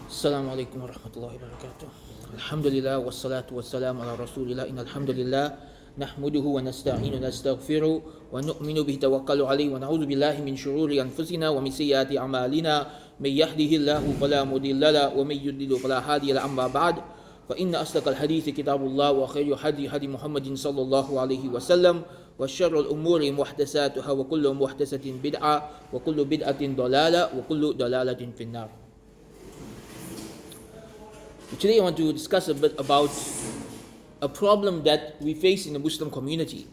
السلام عليكم ورحمة الله وبركاته. الحمد لله والصلاة والسلام على رسول الله. إن الحمد لله نحمده ونستعين ونستغفره ونؤمن به توكل عليه ونعوذ بالله من شرور أنفسنا ومن سيئات أعمالنا. من يهده الله فلا مضل له ومن يضلل فلا هادي له. أما بعد فإن أصدق الحديث كتاب الله وخير هدي محمد صلى الله عليه وسلم وشر الأمور محدثاتها وكل محدثة بدعة وكل بدعة ضلالة وكل ضلالة في النار. Today I want to discuss a bit about a problem that we face in the Muslim community,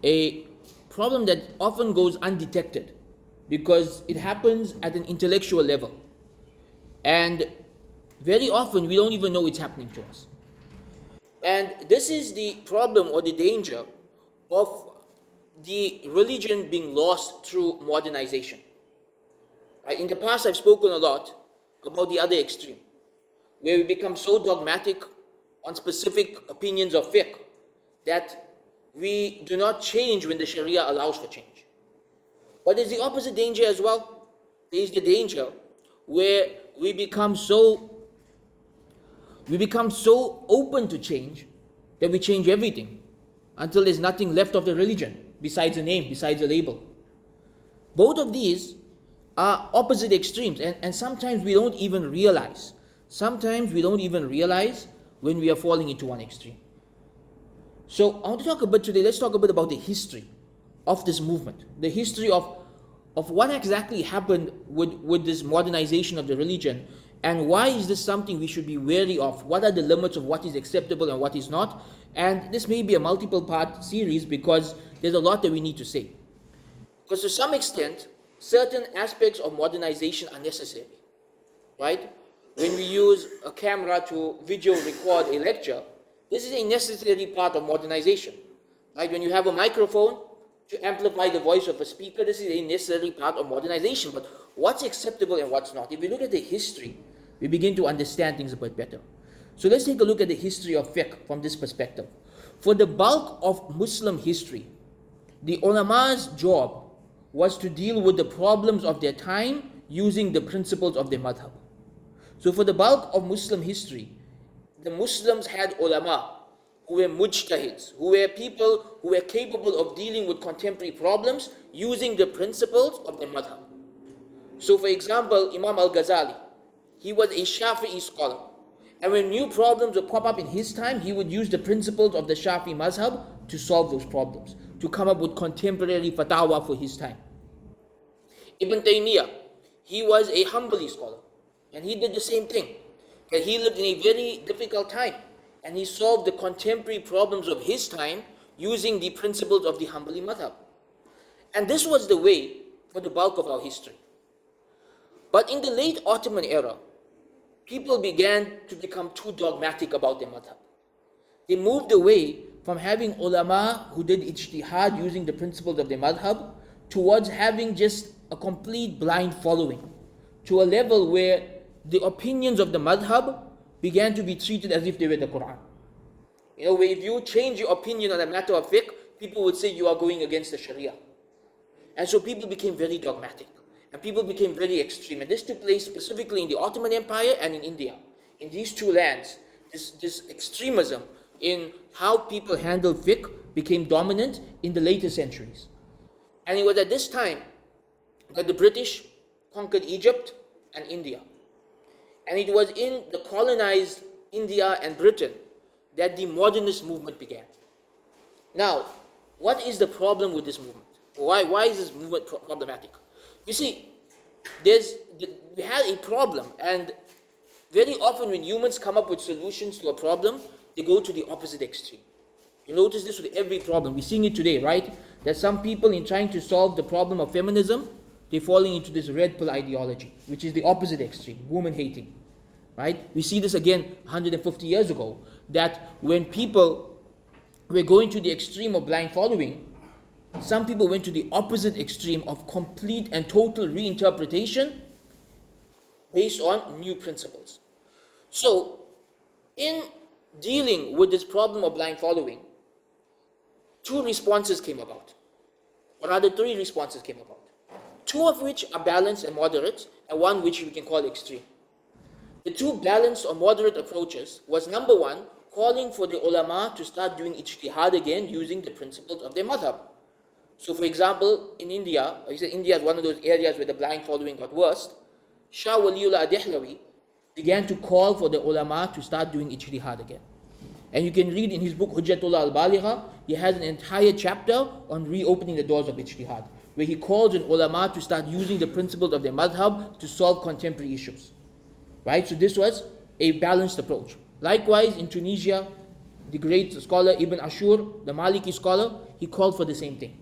a problem that often goes undetected because it happens at an intellectual level, and very often we don't even know it's happening to us. And this is the problem or the danger of the religion being lost through modernization. In the past I've spoken a lot about the other extreme, where we become so dogmatic on specific opinions of fiqh that we do not change when the Sharia allows for change. But there's the opposite danger as well. There is the danger where we become so open to change that we change everything until there's nothing left of the religion besides a name, besides a label. Both of these are opposite extremes, and sometimes we don't even realize. Sometimes we don't even realize when we are falling into one extreme. So I want to talk a bit today, let's talk a bit about the history of this movement, the history of what exactly happened with this modernization of the religion, and why is this something we should be wary of? What are the limits of what is acceptable and what is not? And this may be a multiple part series because there's a lot that we need to say. Because to some extent, certain aspects of modernization are necessary, right? When we use a camera to video record a lecture, this is a necessary part of modernization. Right? When you have a microphone to amplify the voice of a speaker, this is a necessary part of modernization. But what's acceptable and what's not? If we look at the history, we begin to understand things a bit better. So let's take a look at the history of fiqh from this perspective. For the bulk of Muslim history, the ulama's job was to deal with the problems of their time using the principles of their madhab. So for the bulk of Muslim history, the Muslims had ulama who were mujtahids, who were people who were capable of dealing with contemporary problems using the principles of their madhab. So for example, Imam al-Ghazali, he was a Shafi'i scholar. And when new problems would pop up in his time, he would use the principles of the Shafi'i mazhab to solve those problems, to come up with contemporary fatwa for his time. Ibn Taymiyyah, he was a Hanbali scholar. And he did the same thing. That he lived in a very difficult time, and he solved the contemporary problems of his time using the principles of the Hanbali madhab. And this was the way for the bulk of our history. But in the late Ottoman era, people began to become too dogmatic about their madhab. They moved away from having ulama who did ijtihad using the principles of their madhab towards having just a complete blind following, to a level where the opinions of the madhab began to be treated as if they were the Quran. You know, where if you change your opinion on a matter of fiqh, people would say you are going against the Sharia. And so people became very dogmatic, and people became very extreme. And this took place specifically in the Ottoman Empire and in India. In these two lands, this extremism in how people handled fiqh became dominant in the later centuries. And it was at this time that the British conquered Egypt and India. And it was in the colonized India and Britain that the modernist movement began. Now, what is the problem with this movement? Why is this movement problematic? You see, we had a problem, and very often when humans come up with solutions to a problem, they go to the opposite extreme. You notice this with every problem. We're seeing it today, right? That some people, in trying to solve the problem of feminism, they're falling into this red pill ideology, which is the opposite extreme, woman hating. Right? We see this again 150 years ago, that when people were going to the extreme of blind following, some people went to the opposite extreme of complete and total reinterpretation based on new principles. So, in dealing with this problem of blind following, two responses came about, or rather three responses came about. Two of which are balanced and moderate, and one which we can call extreme. The two balanced or moderate approaches was number one, calling for the ulama to start doing ijtihad again using the principles of their madhab. So for example, in India, I said India is one of those areas where the blind following got worse. Shah Waliullah Dehlawi began to call for the ulama to start doing ijtihad again. And you can read in his book Hujjatullah al-Baligha, he has an entire chapter on reopening the doors of ijtihad, where he calls on ulama to start using the principles of their madhab to solve contemporary issues. Right? So this was a balanced approach. Likewise, in Tunisia, the great scholar Ibn Ashur, the Maliki scholar, he called for the same thing.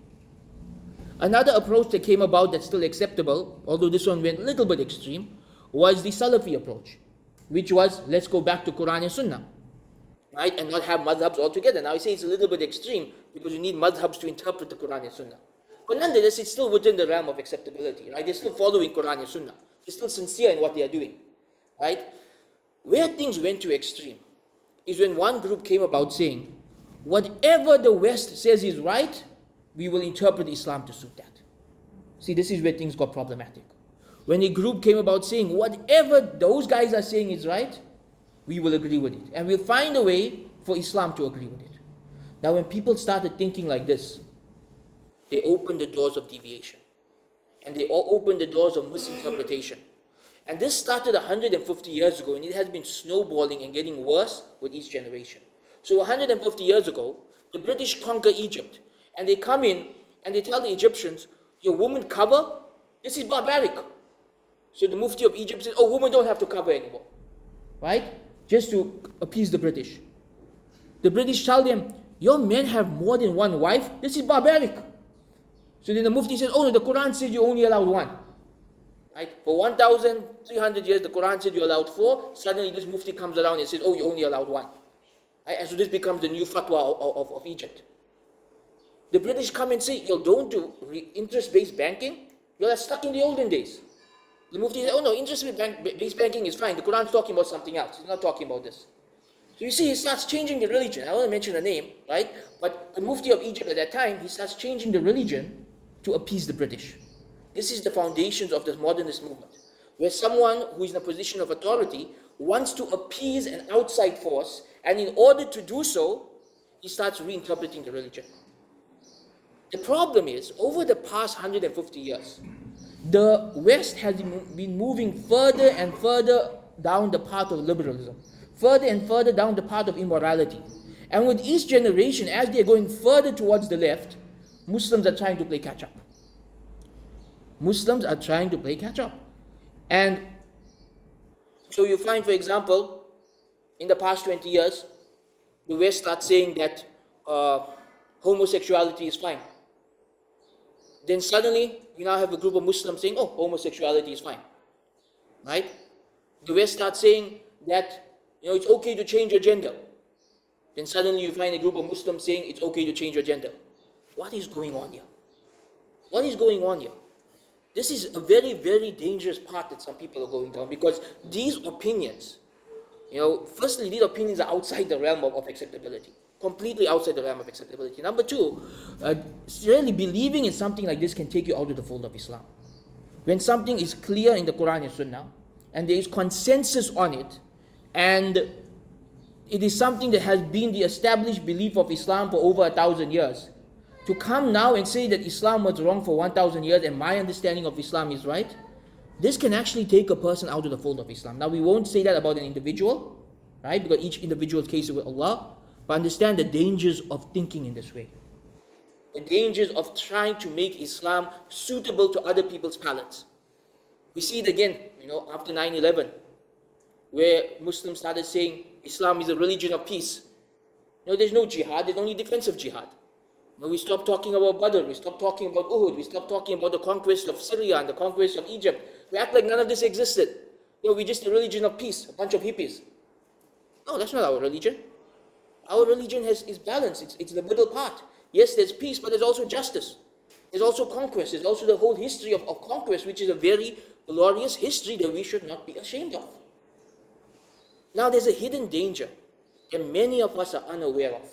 Another approach that came about that's still acceptable, although this one went a little bit extreme, was the Salafi approach, which was, let's go back to Quran and Sunnah, right? And not have madhabs altogether. Now I say it's a little bit extreme because you need madhabs to interpret the Quran and Sunnah. But nonetheless, it's still within the realm of acceptability, right? They're still following Quran and Sunnah. They're still sincere in what they are doing, right? Where things went to extreme is when one group came about saying, whatever the West says is right, we will interpret Islam to suit that. See, this is where things got problematic. When a group came about saying, whatever those guys are saying is right, we will agree with it. And we'll find a way for Islam to agree with it. Now, when people started thinking like this, they opened the doors of deviation. And they all opened the doors of misinterpretation. And this started 150 years ago, and it has been snowballing and getting worse with each generation. So 150 years ago, the British conquer Egypt. And they come in and they tell the Egyptians, your woman cover, this is barbaric. So the Mufti of Egypt says, oh, women don't have to cover anymore. Right? Just to appease the British. The British tell them, your men have more than one wife, this is barbaric. So then the Mufti says, oh no, the Quran says you only allowed one. Right? For 1,300 years, the Quran said you allowed four. Suddenly this Mufti comes around and says, oh, you only allowed one. Right? And so this becomes the new fatwa of Egypt. The British come and say, you don't do interest-based banking. You're stuck in the olden days. The Mufti says, oh no, interest-based banking is fine. The Quran's talking about something else. It's not talking about this. So you see, he starts changing the religion. I don't want to mention the name, right? But the Mufti of Egypt at that time, he starts changing the religion to appease the British. This is the foundations of the modernist movement, where someone who is in a position of authority wants to appease an outside force, and in order to do so, he starts reinterpreting the religion. The problem is, over the past 150 years, the West has been moving further and further down the path of liberalism, further and further down the path of immorality. And with each generation, as they are going further towards the left, Muslims are trying to play catch up. Muslims are trying to play catch up. And so you find, for example, in the past 20 years, the West starts saying that homosexuality is fine. Then suddenly, you now have a group of Muslims saying, oh, homosexuality is fine. Right? The West starts saying that, it's okay to change your gender. Then suddenly you find a group of Muslims saying it's okay to change your gender. What is going on here? What is going on here? This is a very, very dangerous path that some people are going down, because these opinions, firstly, these opinions are outside the realm of acceptability. Completely outside the realm of acceptability. Number two, really believing in something like this can take you out of the fold of Islam. When something is clear in the Quran and Sunnah, and there is consensus on it, and it is something that has been the established belief of Islam for over 1,000 years, to come now and say that Islam was wrong for 1,000 years and my understanding of Islam is right, this can actually take a person out of the fold of Islam. Now we won't say that about an individual, right? Because each individual's case is with Allah. But understand the dangers of thinking in this way. The dangers of trying to make Islam suitable to other people's palates. We see it again, after 9/11, where Muslims started saying Islam is a religion of peace. There's no jihad, there's only defensive jihad. We stopped talking about Badr, we stopped talking about Uhud, we stopped talking about the conquest of Syria and the conquest of Egypt. We act like none of this existed. We're just a religion of peace, a bunch of hippies. No, that's not our religion. Our religion is balanced. It's the middle part. Yes, there's peace, but there's also justice. There's also conquest. There's also the whole history of conquest, which is a very glorious history that we should not be ashamed of. Now, there's a hidden danger that many of us are unaware of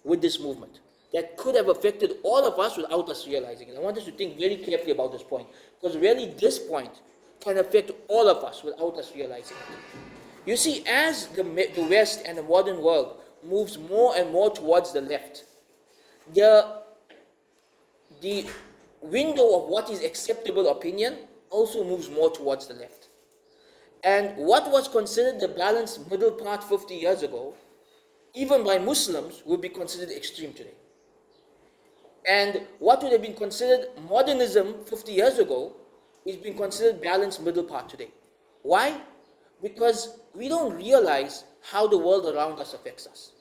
with this movement that could have affected all of us without us realizing it. I want us to think very carefully about this point, because really this point can affect all of us without us realizing it. You see, as the West and the modern world moves more and more towards the left, the window of what is acceptable opinion also moves more towards the left. And what was considered the balanced middle part 50 years ago, even by Muslims, would be considered extreme today. And what would have been considered modernism 50 years ago is being considered balanced middle part today. Why? Because we don't realize how the world around us affects us.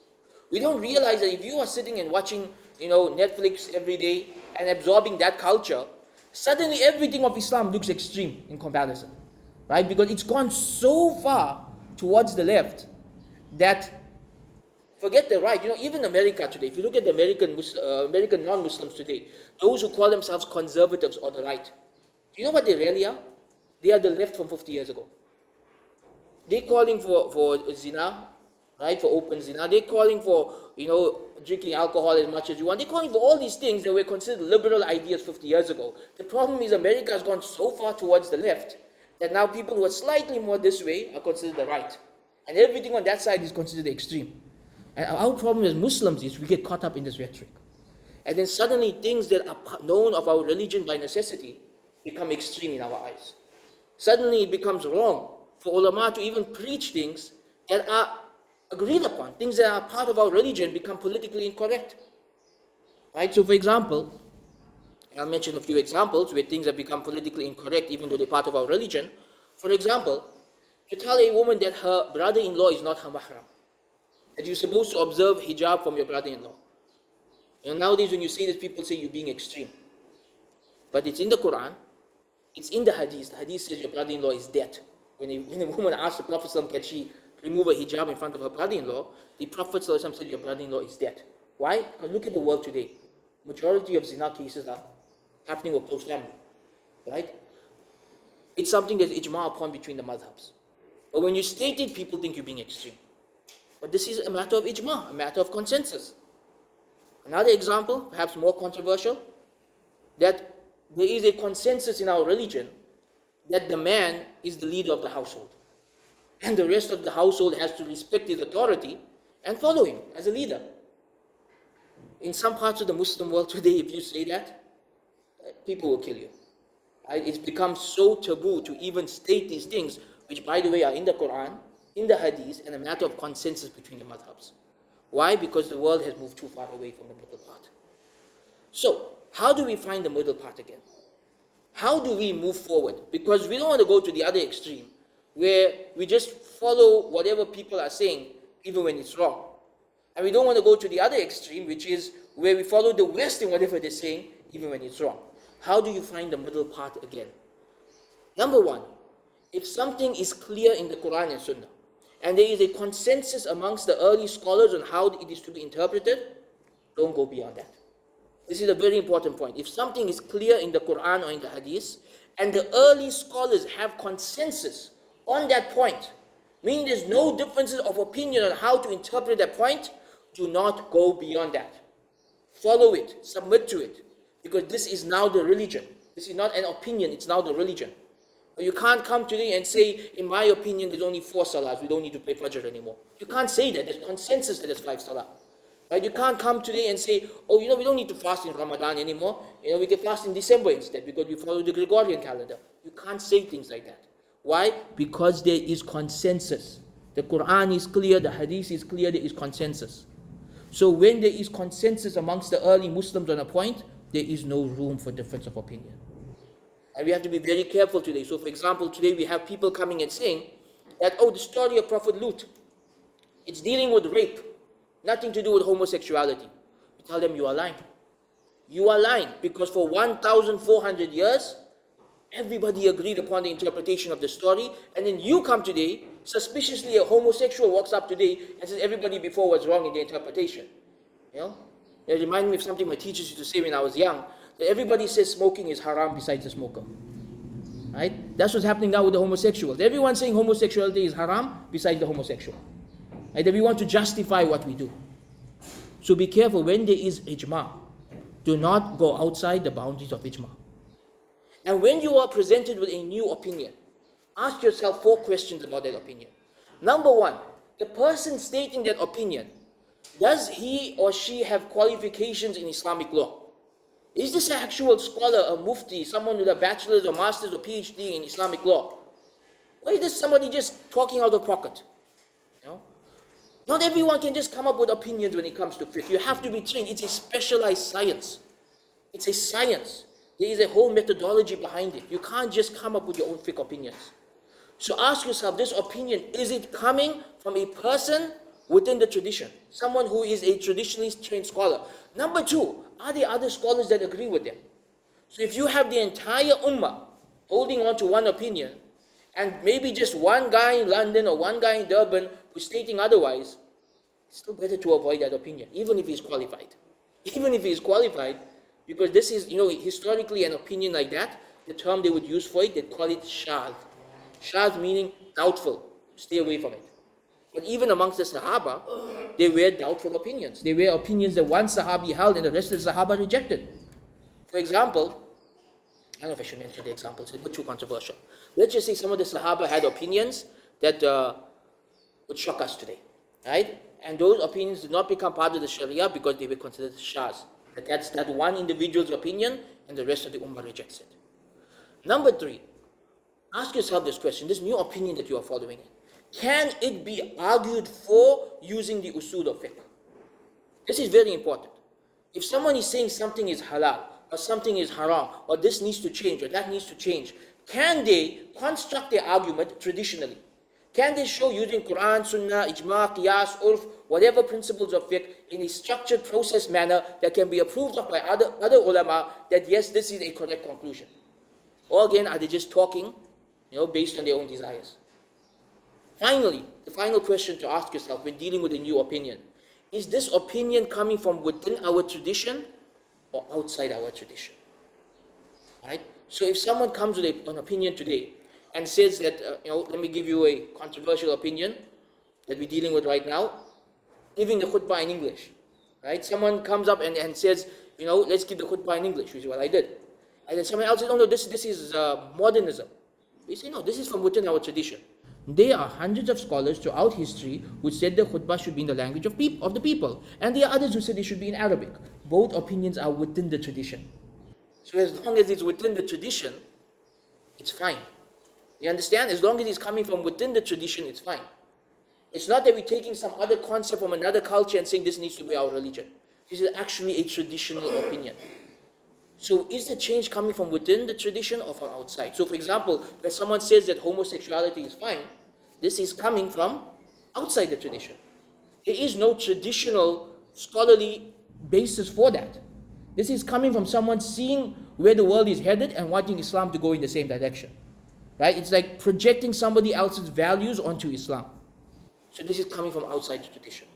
We don't realize that if you are sitting and watching, Netflix every day and absorbing that culture, suddenly everything of Islam looks extreme in comparison, right? Because it's gone so far towards the left that, forget the right, even America today, if you look at the American non-Muslims today, those who call themselves conservatives or the right, do you know what they really are? They are the left from 50 years ago. They're calling for zina, right, for open zina. They're calling for, drinking alcohol as much as you want. They're calling for all these things that were considered liberal ideas 50 years ago. The problem is America has gone so far towards the left that now people who are slightly more this way are considered the right. And everything on that side is considered extreme. And our problem as Muslims is we get caught up in this rhetoric. And then suddenly things that are known of our religion by necessity become extreme in our eyes. Suddenly it becomes wrong for ulama to even preach things that are agreed upon. Things that are part of our religion become politically incorrect. Right? So for example, I'll mention a few examples where things have become politically incorrect even though they're part of our religion. For example, to tell a woman that her brother-in-law is not her mahram, that you're supposed to observe hijab from your brother-in-law. Nowadays when you say this, people say you're being extreme. But it's in the Quran, it's in the hadith. The hadith says your brother-in-law is dead. When a woman asked the Prophet, can she remove a hijab in front of her brother-in-law, the Prophet said your brother-in-law is dead. Why? Because look at the world today. Majority of zina cases are happening with close family. Right? It's something that's ijma upon between the madhabs. But when you state it, people think you're being extreme. But this is a matter of ijma, a matter of consensus. Another example, perhaps more controversial, that there is a consensus in our religion that the man is the leader of the household. And the rest of the household has to respect his authority and follow him as a leader. In some parts of the Muslim world today, if you say that, people will kill you. It's become so taboo to even state these things, which by the way are in the Quran, in the Hadith, and a matter of consensus between the madhabs. Why? Because the world has moved too far away from the middle part. So, how do we find the middle part again? How do we move forward? Because we don't want to go to the other extreme, where we just follow whatever people are saying, even when it's wrong. And we don't want to go to the other extreme, which is where we follow the West in whatever they're saying, even when it's wrong. How do you find the middle part again? Number one, if something is clear in the Quran and Sunnah, and there is a consensus amongst the early scholars on how it is to be interpreted, don't go beyond that. This is a very important point. If something is clear in the Quran or in the Hadith, and the early scholars have consensus on that point, meaning there's no differences of opinion on how to interpret that point, do not go beyond that. Follow it, submit to it, because this is now the religion. This is not an opinion, it's now the religion. You can't come today and say, in my opinion, there's only 4 salahs, we don't need to pray Fajr anymore. You can't say that, there's consensus that there's 5 salah. Right? You can't come today and say, we don't need to fast in Ramadan anymore. We can fast in December instead because we follow the Gregorian calendar. You can't say things like that. Why? Because there is consensus. The Quran is clear, the Hadith is clear, there is consensus. So when there is consensus amongst the early Muslims on a point, there is no room for difference of opinion. And we have to be very careful today. So for example, today we have people coming and saying that, the story of Prophet Lut, it's dealing with rape, nothing to do with homosexuality. We tell them you are lying. You are lying because for 1,400 years, everybody agreed upon the interpretation of the story, and then you come today, suspiciously a homosexual walks up today and says everybody before was wrong in the interpretation. It reminds me of something my teachers used to say when I was young, that everybody says smoking is haram besides the smoker. Right? That's what's happening now with the homosexuals. Everyone's saying homosexuality is haram besides the homosexual. Right? That we want to justify what we do. So be careful when there is ijma. Do not go outside the boundaries of ijma. And when you are presented with a new opinion, ask yourself 4 questions about that opinion. Number 1, the person stating that opinion, does he or she have qualifications in Islamic law? Is this an actual scholar, a mufti, someone with a bachelor's or master's or PhD in Islamic law? Or is this somebody just talking out of pocket? You know? Not everyone can just come up with opinions when it comes to fiqh. You have to be trained. It's a specialized science. It's a science. There is a whole methodology behind it. You can't just come up with your own fiqh opinions. So ask yourself, this opinion, is it coming from a person within the tradition? Someone who is a traditionally trained scholar. Number 2, are there other scholars that agree with them? So if you have the entire ummah holding on to one opinion, and maybe just one guy in London or one guy in Durban who's stating otherwise, it's still better to avoid that opinion, even if he's qualified. Even if he's qualified, because this is, historically an opinion like that, the term they would use for it, they'd call it shadh. Shadh meaning doubtful, stay away from it. But even amongst the Sahaba, they were doubtful opinions. They were opinions that one Sahabi held and the rest of the Sahaba rejected. For example, I don't know if I should mention the examples, it's a bit too controversial. Let's just say some of the Sahaba had opinions that would shock us today, right? And those opinions did not become part of the Sharia because they were considered shadh. That's that one individual's opinion and the rest of the Ummah rejects it. Number 3, ask yourself this question, this new opinion that you are following, can it be argued for using the usul of fiqh? This is very important. If someone is saying something is halal, or something is haram, or this needs to change, or that needs to change, can they construct their argument traditionally? Can they show using Quran, Sunnah, Ijma, Qiyas, Urf, whatever principles of fiqh in a structured process manner that can be approved of by other ulama that yes, this is a correct conclusion? Or again, are they just talking, based on their own desires? Finally, the final question to ask yourself when dealing with a new opinion, is this opinion coming from within our tradition or outside our tradition? Right? So if someone comes with an opinion today and says that, let me give you a controversial opinion that we're dealing with right now, giving the khutbah in English. Right? Someone comes up and says, let's give the khutbah in English, which is what I did. And then someone else says, no, this is modernism. We say, no, this is from within our tradition. There are hundreds of scholars throughout history who said the khutbah should be in the language of the people. And there are others who said it should be in Arabic. Both opinions are within the tradition. So as long as it's within the tradition, it's fine. You understand? As long as it's coming from within the tradition, it's fine. It's not that we're taking some other concept from another culture and saying this needs to be our religion. This is actually a traditional opinion. So is the change coming from within the tradition or from outside? So for example, when someone says that homosexuality is fine, this is coming from outside the tradition. There is no traditional scholarly basis for that. This is coming from someone seeing where the world is headed and wanting Islam to go in the same direction. Right? It's like projecting somebody else's values onto Islam. So this is coming from outside the tradition.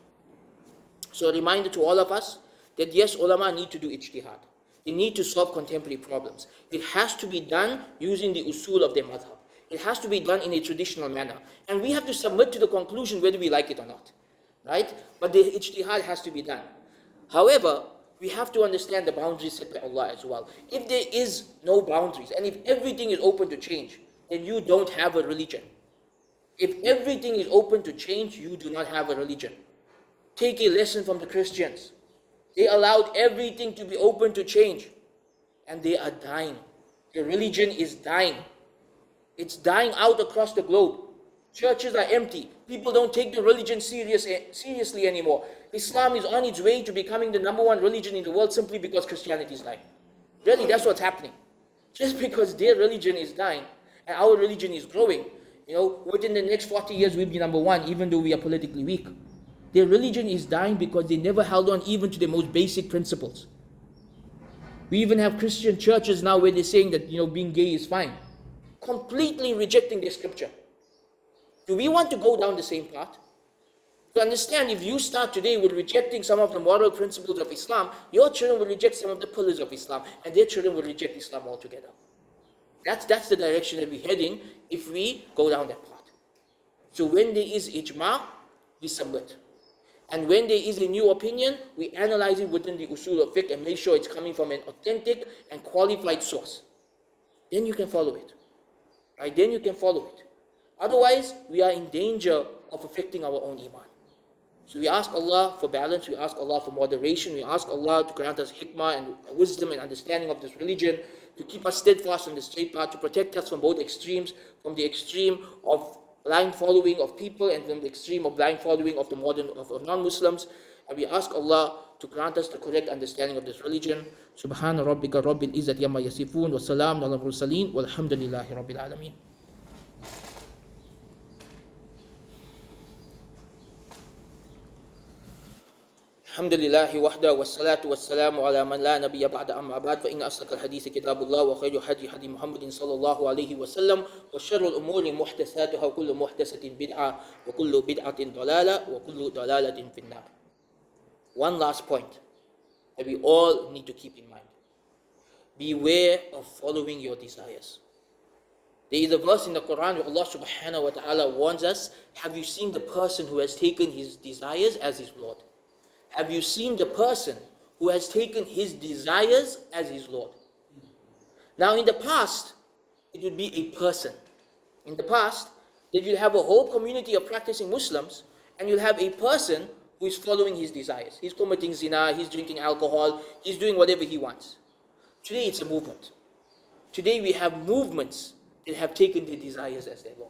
So a reminder to all of us that yes, ulama need to do ijtihad. They need to solve contemporary problems. It has to be done using the usul of their madhab. It has to be done in a traditional manner. And we have to submit to the conclusion whether we like it or not. Right? But the ijtihad has to be done. However, we have to understand the boundaries set by Allah as well. If there is no boundaries, and if everything is open to change, then you don't have a religion. If everything is open to change, you do not have a religion. Take a lesson from the Christians. They allowed everything to be open to change. And they are dying. The religion is dying. It's dying out across the globe. Churches are empty. People don't take the religion seriously anymore. Islam is on its way to becoming the number 1 religion in the world simply because Christianity is dying. Really, that's what's happening. Just because their religion is dying and our religion is growing, within the next 40 years we'll be number 1 even though we are politically weak. Their religion is dying because they never held on even to the most basic principles. We even have Christian churches now where they're saying that, being gay is fine. Completely rejecting their scripture. Do we want to go down the same path? To understand, if you start today with rejecting some of the moral principles of Islam, your children will reject some of the pillars of Islam, and their children will reject Islam altogether. That's the direction that we're heading if we go down that path. So when there is ijma, we submit. And when there is a new opinion, we analyze it within the usul of fiqh and make sure it's coming from an authentic and qualified source. Then you can follow it. Right? Then you can follow it. Otherwise, we are in danger of affecting our own iman. So we ask Allah for balance, we ask Allah for moderation, we ask Allah to grant us hikmah and wisdom and understanding of this religion, to keep us steadfast on the straight path, to protect us from both extremes, from the extreme of blind following of people and from the extreme of blind following of the of non-Muslims. And we ask Allah to grant us the correct understanding of this religion. Subhana rabbika rabbil izzati amma yasifun wa salamun ala mursaleen walhamdulillahi rabbil alameen. الحمد لله وحده والصلاة والسلام على من لا نبي بعد أما بعد فإن أصدق الحديث كتاب الله وخير هدي محمد صلى الله عليه وسلم وشر الأمور محدثاتها وكل محدثة بدعة وكل بدعة ضلالة وكل ضلالة في النار. One last point that we all need to keep in mind. Beware of following your desires. There is a verse in the Quran where Allah subhanahu wa ta'ala warns us, have you seen the person who has taken his desires as his Lord? Have you seen the person who has taken his desires as his Lord? Now in the past, it would be a person. In the past, that you'll have a whole community of practicing Muslims and you'll have a person who is following his desires. He's committing zina, he's drinking alcohol, he's doing whatever he wants. Today it's a movement. Today we have movements that have taken their desires as their Lord.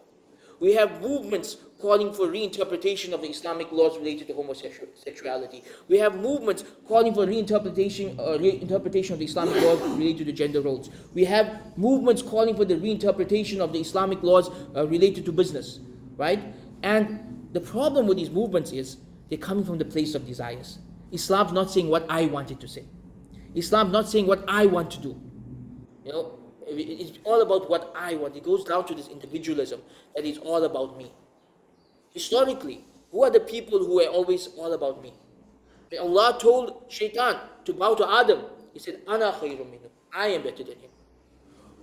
We have movements calling for reinterpretation of the Islamic laws related to homosexuality. We have movements calling for reinterpretation of the Islamic laws related to gender roles. We have movements calling for the reinterpretation of the Islamic laws related to business, right? And the problem with these movements is they're coming from the place of desires. Islam's not saying what I wanted to say. Islam's not saying what I want to do. You know, it's all about what I want. It goes down to this individualism that is all about me. Historically, who are the people who are always all about me? When Allah told Shaitan to bow to Adam, he said, Ana khayrun minhu, I am better than him.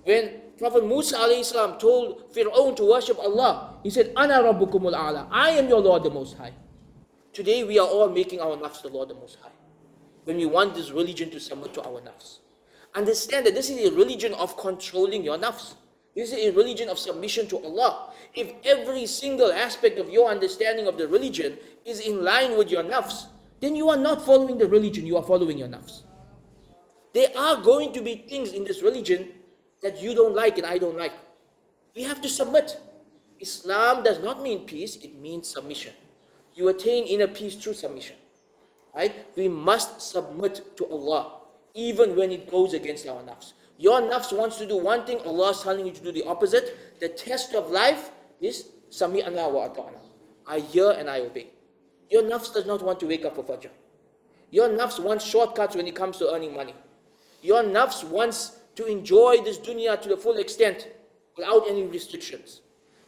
When Prophet Musa alayhi salam told Fir'aun to worship Allah, he said, Ana rabbukumul a'la, I am your Lord the Most High. Today we are all making our nafs the Lord the Most High. When we want this religion to submit to our nafs. Understand that this is a religion of controlling your nafs. This is a religion of submission to Allah. If every single aspect of your understanding of the religion is in line with your nafs, then you are not following the religion, you are following your nafs. There are going to be things in this religion that you don't like and I don't like. We have to submit. Islam does not mean peace, it means submission. You attain inner peace through submission. Right? We must submit to Allah, even when it goes against our nafs. Your nafs wants to do one thing, Allah is telling you to do the opposite. The test of life is sami'ana wa ata'ana. I hear and I obey. Your nafs does not want to wake up for Fajr. Your nafs wants shortcuts when it comes to earning money. Your nafs wants to enjoy this dunya to the full extent without any restrictions.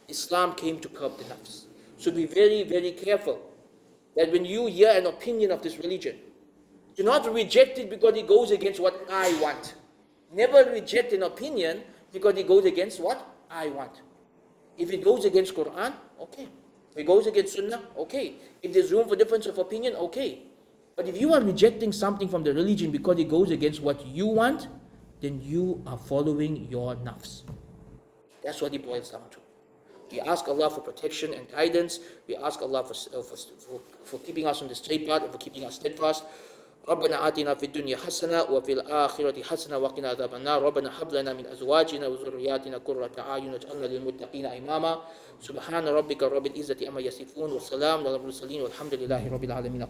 Islam came to curb the nafs. So be very, very careful that when you hear an opinion of this religion, do not reject it because it goes against what I want. Never reject an opinion because it goes against what I want. If it goes against Quran, okay. If it goes against Sunnah, okay. If there's room for difference of opinion, okay. But if you are rejecting something from the religion because it goes against what you want, then you are following your nafs. That's what it boils down to. We ask Allah for protection and guidance. We ask Allah for keeping us on the straight path and for keeping us steadfast. ربنا آتنا في الدنيا حسنة وفي الآخرة حسنة وقنا عذاب النار ربنا هب لنا من أزواجنا وذرياتنا قرة أعين واجعلنا للمتقين إماما سبحان ربك رب العزة عما يصفون والسلام على المرسلين والحمد لله رب العالمين.